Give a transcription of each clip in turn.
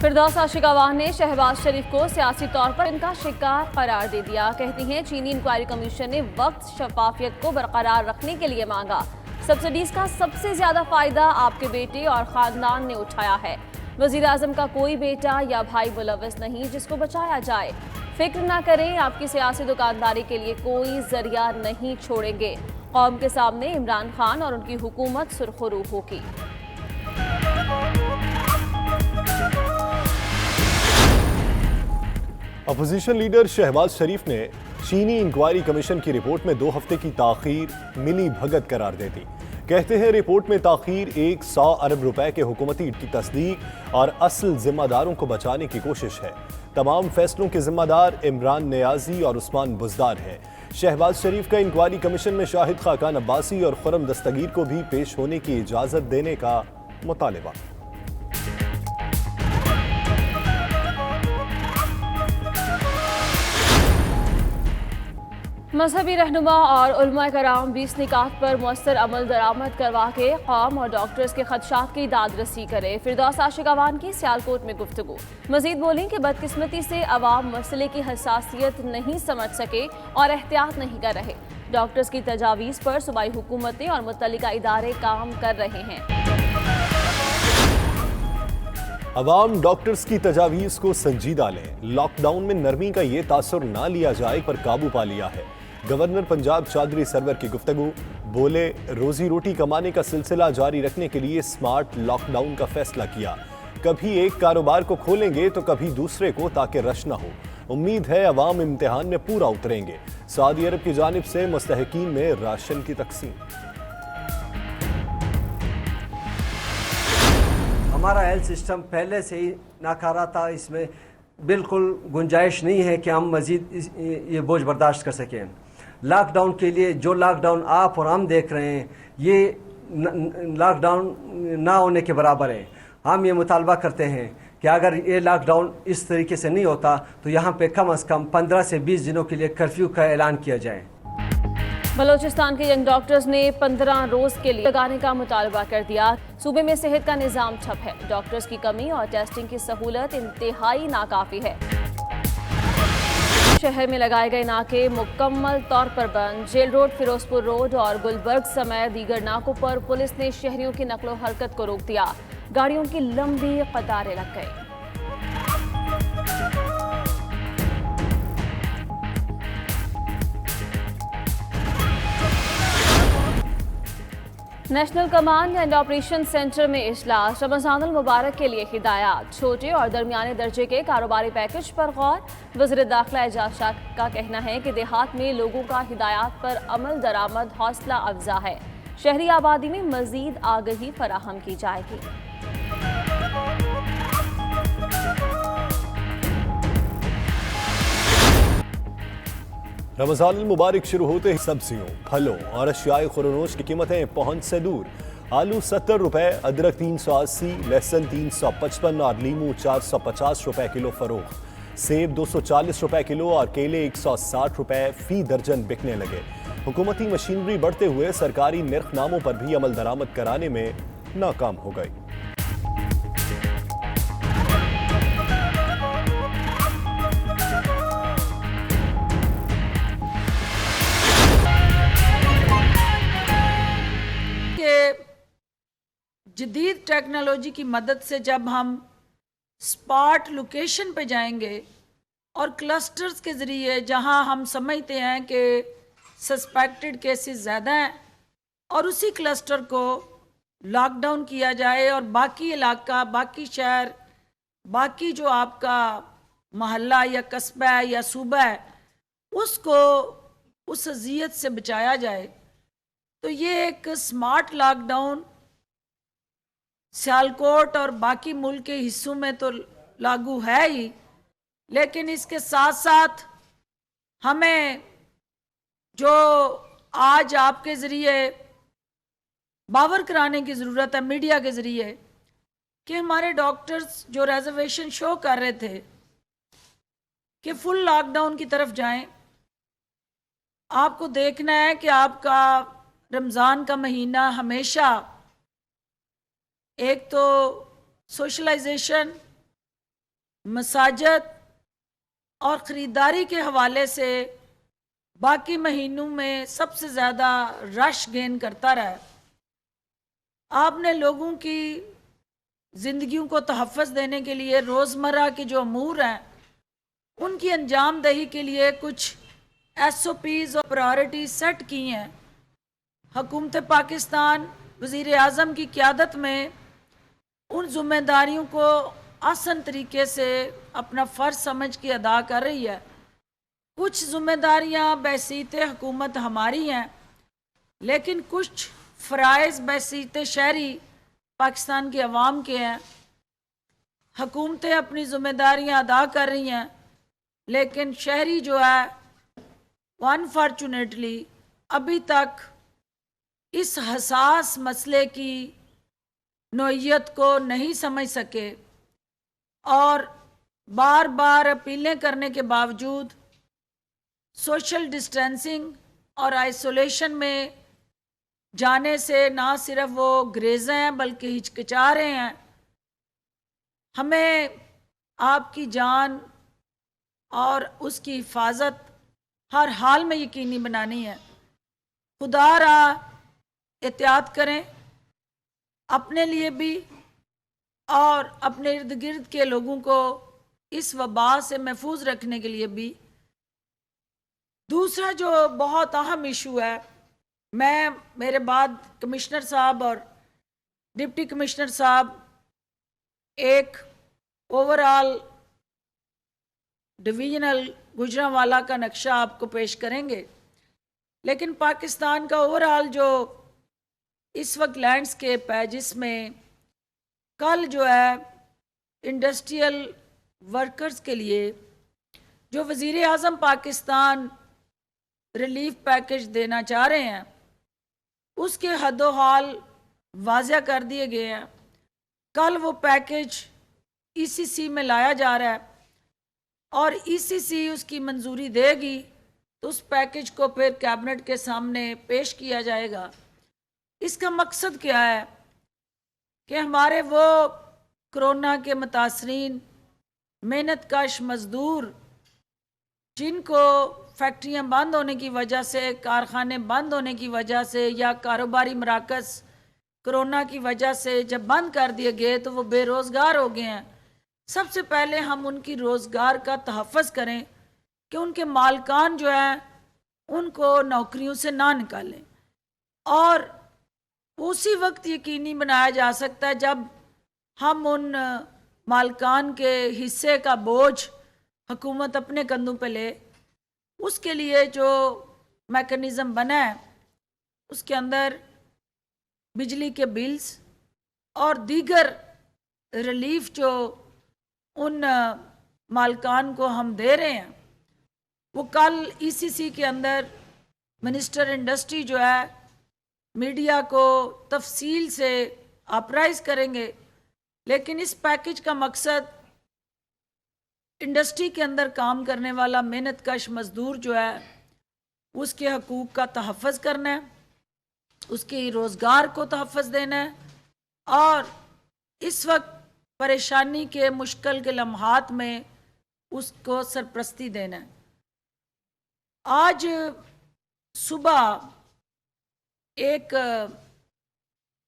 फिरदौस आशिकावान ने शहबाज शरीफ को सियासी तौर पर इनका शिकार करार दे दिया। कहती हैं चीनी इंक्वायरी कमीशन ने वक्त शफाफियत को बरकरार रखने के लिए मांगा। सब्सिडीज का सबसे ज्यादा फायदा आपके बेटे और खानदान ने उठाया है। वजीर आजम का कोई बेटा या भाई मुलविस नहीं जिसको बचाया जाए। फिक्र ना करें, आपकी सियासी दुकानदारी के लिए कोई जरिया नहीं छोड़ेंगे। कौम के सामने इमरान खान और उनकी हुकूमत सुरखरू होगी। अपोजिशन लीडर शहबाज शरीफ ने चीनी इंक्वायरी कमीशन की रिपोर्ट में 2 हफ्ते की ताखीर मिली भगत करार दे दी। कहते हैं रिपोर्ट में ताखीर 100 अरब रुपए के हुकूमती की तस्दीक और असल जिम्मेदारों को बचाने की कोशिश है। तमाम फैसलों के जिम्मेदार इमरान नियाजी और उस्मान बुजदार हैं। शहबाज शरीफ का इंक्वायरी कमीशन में शाहिद खाकान अब्बासी और खुरम दस्तगीर को भी पेश होने की इजाजत देने का मुतालबा। मजहबी रहनुमा और उलमा कराम 20 निकात पर मुअस्सर अमल दरामद करवा के कौम और डॉक्टर्स के खदशात की दादरसी करे। फिरदौस आशिकावान की सियालकोट में गुफ्तगू। मजीद बोलें कि बदकिस्मती से अवाम मसले की हसासियत नहीं समझ सके और एहतियात नहीं कर रहे। डॉक्टर्स की तजावीज़ पर सूबाई हुकूमतें और मुतल्लिका इदारे काम कर रहे हैं। अवाम डॉक्टर्स की तजावीज़ को संजीदा लें। लॉकडाउन में नरमी का ये तासुर ना लिया जाए पर काबू पा लिया है। गवर्नर पंजाब चौधरी सरवर की गुफ्तगू। बोले रोजी रोटी कमाने का सिलसिला जारी रखने के लिए स्मार्ट लॉकडाउन का फैसला किया। कभी एक कारोबार को खोलेंगे तो कभी दूसरे को ताकि रश ना हो। उम्मीद है अवाम इम्तिहान में पूरा उतरेंगे। सऊदी अरब की जानिब से मुस्तहिकीन में राशन की तकसीम। हमारा हेल्थ सिस्टम पहले से ही नाकारा था। इसमें बिल्कुल गुंजाइश नहीं है कि हम मज़ीद ये बोझ बर्दाश्त कर सकें। लॉकडाउन के लिए जो लॉकडाउन आप और हम देख रहे हैं ये लॉकडाउन ना होने के बराबर है। हम ये मुतालबा करते हैं कि अगर ये लॉकडाउन इस तरीके से नहीं होता तो यहाँ पे कम से कम 15 से 20 दिनों के लिए कर्फ्यू का ऐलान किया जाए। बलोचिस्तान के यंग डॉक्टर्स ने 15 रोज के लिए लगाने का मुतालबा कर दिया। सूबे में सेहत का निजाम ठप है। डॉक्टर्स की कमी और टेस्टिंग की सहूलत इंतहाई नाकाफी है। शहर में लगाए गए नाके मुकम्मल तौर पर बंद। जेल रोड, फिरोजपुर रोड और गुलबर्ग समेत दीगर नाकों पर पुलिस ने शहरियों की नकलो हरकत को रोक दिया। गाड़ियों की लंबी कतारें लग गई। National command and operation centre में इजलास। रमज़ानुल मुबारक के लिए हिदायत। छोटे और दरमियाने दर्जे के कारोबारी पैकेज पर गौर। वज़ीर दाखिला एजाज शाह का कहना है कि देहात में लोगों का हिदायत पर अमल दरामद हौसला अफजा है। शहरी आबादी में मजीद आगही फराहम की जाएगी। रमज़ानुल मुबारक शुरू होते ही सब्जियों, फलों और अशियाए खुरनोश की कीमतें पहुंच से दूर। आलू 70 रुपए, अदरक 380, लहसुन 355 और लीमू 450 रुपए किलो फरोख्त। सेब 240 रुपए किलो और केले 160 रुपए फी दर्जन बिकने लगे। हुकूमती मशीनरी बढ़ते हुए सरकारी निर्खनामों पर भी अमल दरामद कराने में नाकाम हो गई। जदीद टेक्नोलॉजी की मदद से जब हम स्पॉट लोकेशन पे जाएंगे और क्लस्टर्स के ज़रिए जहां हम समझते हैं कि सस्पेक्टेड केसेस ज़्यादा हैं और उसी क्लस्टर को लॉकडाउन किया जाए और बाकी इलाका, बाकी शहर, बाकी जो आपका मोहल्ला या कस्बा है या सूबा है उसको उस अजियत से बचाया जाए। तो ये एक स्मार्ट लॉकडाउन सियालकोट और बाकी मुल्क के हिस्सों में तो लागू है ही, लेकिन इसके साथ साथ हमें जो आज आपके ज़रिए बावर कराने की ज़रूरत है मीडिया के ज़रिए कि हमारे डॉक्टर्स जो रिजर्वेशन शो कर रहे थे कि फुल लॉकडाउन की तरफ जाएं। आपको देखना है कि आपका रमज़ान का महीना हमेशा एक तो सोशलाइजेशन मसाजद और ख़रीदारी के हवाले से बाकी महीनों में सबसे ज़्यादा रश गेन करता रहा। आपने लोगों की ज़िंदगियों को तहफ़्फ़ुज़ देने के लिए रोज़मर्रा के जो अमूर हैं उनकी अंजाम दही के लिए कुछ SOPs और प्रायोरिटी सेट की हैं। हुकूमत पाकिस्तान वज़ीर आज़म की क़यादत में उन ज़िम्मेदारियों को आसान तरीके से अपना फ़र्ज़ समझ के अदा कर रही है। कुछ ज़िम्मेदारियाँ बैसीत हुकूमत हमारी हैं, लेकिन कुछ फ़राइज़ बैसीत शहरी पाकिस्तान के अवाम के हैं। हुकूमतें अपनी ज़िम्मेदारियाँ अदा कर रही हैं, लेकिन शहरी जो है अनफॉर्चुनेटली अभी तक इस हसास मसले की नोयत को नहीं समझ सके और बार बार अपीलें करने के बावजूद सोशल डिस्टेंसिंग और आइसोलेशन में जाने से ना सिर्फ वो ग्रेज़ हैं बल्कि हिचकिचा रहे हैं। हमें आपकी जान और उसकी हिफाजत हर हाल में यकीनी बनानी है। खुदारा एहतियात करें, अपने लिए भी और अपने इर्द गिर्द के लोगों को इस वबा से महफूज रखने के लिए भी। दूसरा जो बहुत अहम इशू है, मैं मेरे बाद कमिश्नर साहब और डिप्टी कमिश्नर साहब एक ओवरऑल डिवीजनल गुजरांवाला का नक्शा आपको पेश करेंगे, लेकिन पाकिस्तान का ओवरऑल जो इस वक्त लैंडस्केप है, जिसमें कल जो है इंडस्ट्रियल वर्कर्स के लिए जो वज़ीर आज़म पाकिस्तान रिलीफ पैकेज देना चाह रहे हैं उसके हदो हाल वाज़ा कर दिए गए हैं। कल वो पैकेज ECC में लाया जा रहा है और ECC उसकी मंजूरी देगी तो उस पैकेज को फिर कैबिनेट के सामने पेश किया जाएगा। इसका मकसद क्या है कि हमारे वो कोरोना के मुतासरीन मेहनत कश मज़दूर जिनको फैक्ट्रियां बंद होने की वजह से, कारखाने बंद होने की वजह से या कारोबारी मराकज़ कोरोना की वजह से जब बंद कर दिए गए तो वो बेरोज़गार हो गए हैं। सबसे पहले हम उनकी रोज़गार का तहफ़्फ़ुज़ करें कि उनके मालकान जो हैं उनको नौकरियों से ना निकालें, और उसी वक्त यकीनी बनाया जा सकता है जब हम उन मालकान के हिस्से का बोझ हुकूमत अपने कंधों पे ले। उसके लिए जो मैकेनिज़्म बना है उसके अंदर बिजली के बिल्स और दीगर रिलीफ जो उन मालकान को हम दे रहे हैं वो कल ECC के अंदर मिनिस्टर इंडस्ट्री जो है मीडिया को तफसील से अपराइज करेंगे। लेकिन इस पैकेज का मकसद इंडस्ट्री के अंदर काम करने वाला मेहनत कश मज़दूर जो है उसके हकूक़ का तहफ़्फ़ुज़ करना है, उसके रोज़गार को तहफ़्फ़ुज़ देना है और इस वक्त परेशानी के मुश्किल के लम्हात में उसको सरपरस्ती देना है। आज सुबह एक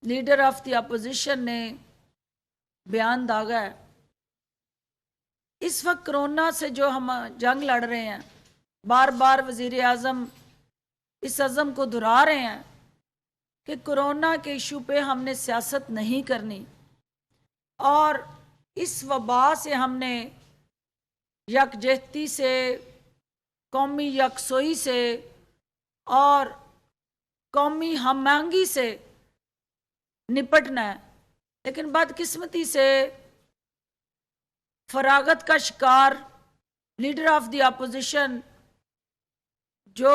लीडर ऑफ द अपोजिशन ने बयान दागा है, इस वक्त कोरोना से जो हम जंग लड़ रहे हैं, बार बार वज़ीर आज़म इस अज़म को दोहरा रहे हैं कि कोरोना के इशू पे हमने सियासत नहीं करनी और इस वबा से हमने यकजहती से, कौमी यकसोई से और कौमी हमआहंगी से निपटना है। लेकिन बदकिस्मती से फरागत का शिकार लीडर ऑफ द अपोजिशन जो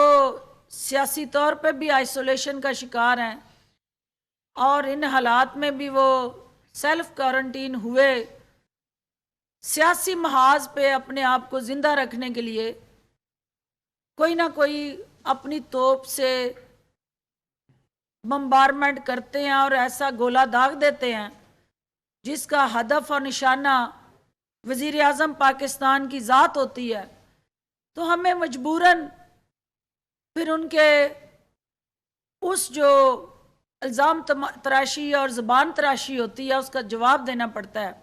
सियासी तौर पे भी आइसोलेशन का शिकार हैं और इन हालात में भी वो सेल्फ क्वारंटीन हुए, सियासी महाज पे अपने आप को ज़िंदा रखने के लिए कोई ना कोई अपनी तोप से बम्बारमेंट करते हैं और ऐसा गोला दाग देते हैं जिसका हदफ और निशाना वज़ीर आज़म पाकिस्तान की ज़ात होती है, तो हमें मजबूरन फिर उनके उस जो इल्ज़ाम तराशी और ज़बान तराशी होती है उसका जवाब देना पड़ता है।